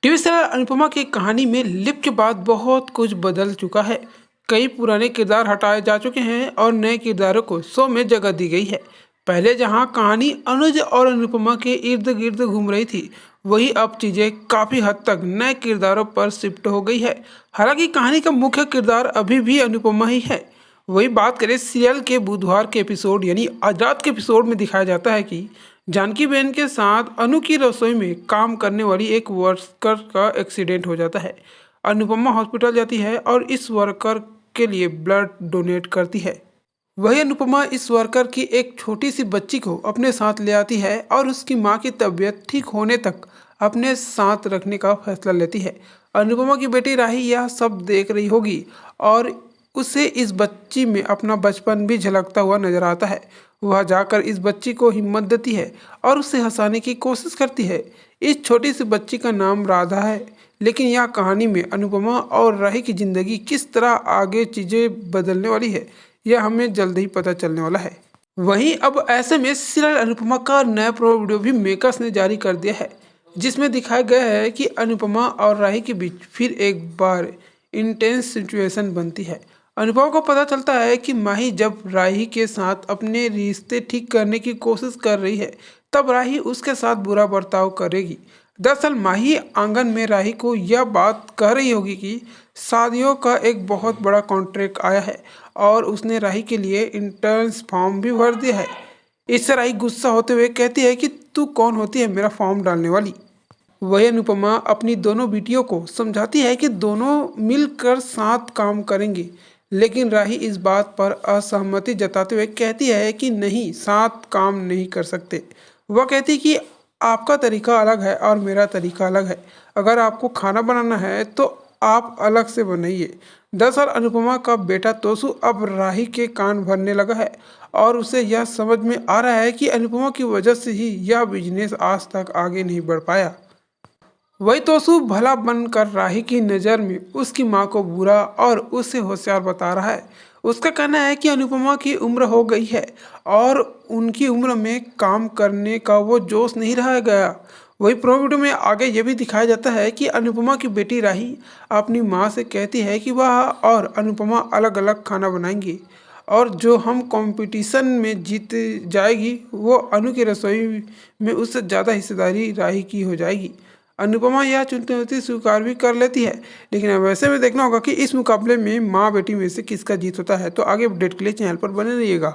TV serial Anupama की कहानी में लिप के बाद बहुत कुछ बदल चुका है। कई पुराने किरदार हटाए जा चुके हैं और नए किरदारों को शो में जगह दी गई है। पहले जहां कहानी अनुज और अनुपमा के इर्द गिर्द घूम रही थी, वही अब चीजें काफी हद तक नए किरदारों पर शिफ्ट हो गई है। हालांकि कहानी का मुख्य किरदार अभी भी अनुपमा ही है। वही बात करें सीरियल के बुधवार के एपिसोड यानी आज रात के एपिसोड में दिखाया जाता है कि जानकी बहन के साथ अनु की रसोई में काम करने वाली एक वर्कर का एक्सीडेंट हो जाता है। अनुपमा हॉस्पिटल जाती है और इस वर्कर के लिए ब्लड डोनेट करती है। वही अनुपमा इस वर्कर की एक छोटी सी बच्ची को अपने साथ ले आती है और उसकी माँ की तबीयत ठीक होने तक अपने साथ रखने का फैसला लेती है। अनुपमा की बेटी राही यह सब देख रही होगी और उसे इस बच्ची में अपना बचपन भी झलकता हुआ नजर आता है। वह जाकर इस बच्ची को हिम्मत देती है और उसे हंसाने की कोशिश करती है। इस छोटी सी बच्ची का नाम राधा है। लेकिन यह कहानी में अनुपमा और राही की जिंदगी किस तरह आगे चीजें बदलने वाली है, यह हमें जल्द ही पता चलने वाला है। वहीं अब ऐसे में सीरियल अनुपमा का नया प्रो वीडियो भी मेकर्स ने जारी कर दिया है, जिसमें दिखाया गया है कि अनुपमा और राही के बीच फिर एक बार इंटेंस सिचुएशन बनती है। अनुपमा को पता चलता है कि माही जब राही के साथ अपने रिश्ते ठीक करने की कोशिश कर रही है, तब राही उसके साथ बुरा बर्ताव करेगी। दरअसल माही आंगन में राही को यह बात कह रही होगी कि शादियों का एक बहुत बड़ा कॉन्ट्रैक्ट आया है और उसने राही के लिए इंटर्न्स फॉर्म भी भर दिया है। इससे राही गुस्सा होते हुए कहती है कि तू कौन होती है मेरा फॉर्म डालने वाली। वही अनुपमा अपनी दोनों बेटियों को समझाती है कि दोनों मिलकर साथ काम करेंगे, लेकिन राही इस बात पर असहमति जताते हुए कहती है कि नहीं, साथ काम नहीं कर सकते। वह कहती है कि आपका तरीका अलग है और मेरा तरीका अलग है। अगर आपको खाना बनाना है तो आप अलग से बनाइए। दरअसल अनुपमा का बेटा तोसु अब राही के कान भरने लगा है और उसे यह समझ में आ रहा है कि अनुपमा की वजह से ही यह बिजनेस आज तक आगे नहीं बढ़ पाया। वही तोसु भला बनकर राही की नज़र में उसकी माँ को बुरा और उसे होशियार बता रहा है। उसका कहना है कि अनुपमा की उम्र हो गई है और उनकी उम्र में काम करने का वो जोश नहीं रह गया। वही प्रो वीडियो में आगे ये भी दिखाया जाता है कि अनुपमा की बेटी राही अपनी माँ से कहती है कि वह और अनुपमा अलग अलग खाना बनाएंगी और जो हम कंपटीशन में जीत जाएगी वो अनु की रसोई में उससे ज़्यादा हिस्सेदारी राही की हो जाएगी। अनुपमा यह चुनौती स्वीकार भी कर लेती है, लेकिन अब वैसे में देखना होगा कि इस मुकाबले में माँ बेटी में से किसका जीत होता है। तो आगे अपडेट के लिए चैनल पर बने रहिएगा।